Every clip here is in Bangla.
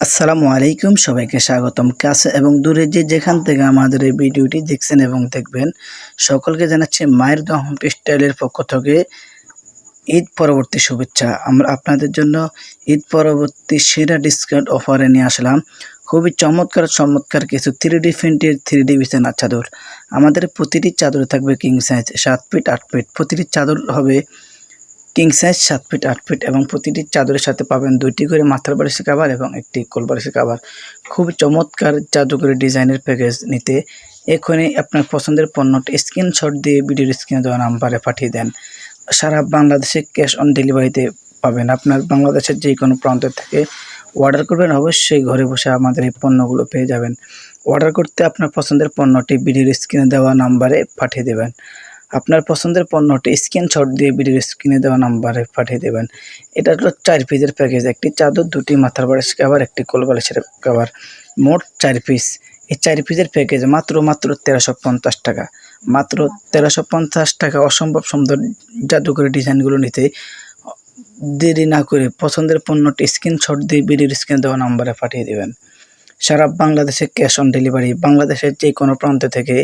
আসসালামু আলাইকুম, সবাইকে স্বাগতম। কাছে এবং দূরে যেখান থেকে আমাদের এই ভিডিওটি দেখছেন এবং দেখবেন, সকলকে জানাচ্ছি মায়ের দোয়া হোম টেক্সটাইলের পক্ষ থেকে ঈদ পরবর্তী শুভেচ্ছা। আমরা আপনাদের জন্য ঈদ পরবর্তী সেরা ডিসকাউন্ট অফারে নিয়ে আসলাম খুবই চমৎকার কিছু 3D প্রিন্টের 3D বিছানার চাদর। আমাদের প্রতিটি চাদরে থাকবে কিং সাইজ 7 ফিট 8 ফিট। প্রতিটি চাদর হবে কিং সাইজ 7 ফিট 8 ফিট এবং প্রতিটি চাদরের সাথে পাবেন 2টি করে মাথার বালিশের কভার এবং একটি কোল বালিশের কভার। খুব চমৎকার জাদুকরি ডিজাইনের প্যাকেজ নিতে এখনই আপনার পছন্দের পণ্যটি স্ক্রিনশট দিয়ে ভিডিওর স্ক্রিনে দেওয়া নাম্বারে পাঠিয়ে দেন। সারা বাংলাদেশে ক্যাশ অন ডেলিভারিতে পাবেন। আপনার বাংলাদেশের যে কোনো প্রান্ত থেকে অর্ডার করবেন, অবশ্যই ঘরে বসে আমাদের এই পণ্যগুলো পেয়ে যাবেন। অর্ডার করতে আপনার পছন্দের পণ্যটি ভিডিওর স্ক্রিনে দেওয়া নাম্বারে পাঠিয়ে দেবেন। আপনার পছন্দের পণ্যটি স্ক্রিনশট দিয়ে ভিডিওর স্ক্রিনে দেওয়া নাম্বারে পাঠিয়ে দেবেন। এটা হলো 4 পিসের প্যাকেজ, একটি চাদর, 2টি মাথার বালিশ কভার, একটি কোল বালিশের কভার, মোট 4 পিস। এই 4 পিসের প্যাকেজ মাত্র 1350 টাকা। মাত্র 1350 টাকা। অসম্ভব সুন্দর জাদুকরি ডিজাইনগুলো নিতে দেরি না করে পছন্দের পণ্যটি স্ক্রিনশট দিয়ে ভিডিওর স্ক্রিনে দেওয়া নাম্বারে পাঠিয়ে দেবেন। সারা বাংলাদেশে ক্যাশ অন ডেলিভারি, বাংলাদেশের যে কোনো প্রান্ত থেকে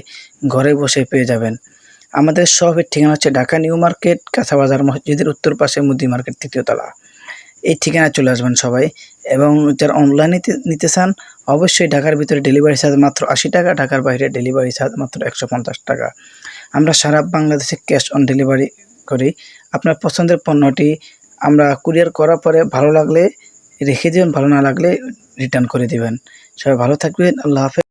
ঘরে বসে পেয়ে যাবেন। আমাদের শপের ঠিকানা হচ্ছে ঢাকা নিউ মার্কেট, কাঁচাবাজার মসজিদের উত্তর পাশে মুদি মার্কেট 3য় তলা। এই ঠিকানায় চলে আসবেন সবাই। এবং যারা অনলাইনে নিতে চান, অবশ্যই ঢাকার ভিতরে ডেলিভারি চার্জ মাত্র 80 টাকা, ঢাকার বাইরে ডেলিভারি চার্জ মাত্র 150 টাকা। আমরা সারা বাংলাদেশে ক্যাশ অন ডেলিভারি করি। আপনার পছন্দের পণ্যটি আমরা কুরিয়ার করার পরে ভালো লাগলে রেখে দেবেন, ভালো না লাগলে রিটার্ন করে দেবেন। সবাই ভালো থাকবেন। আল্লাহ হাফেজ।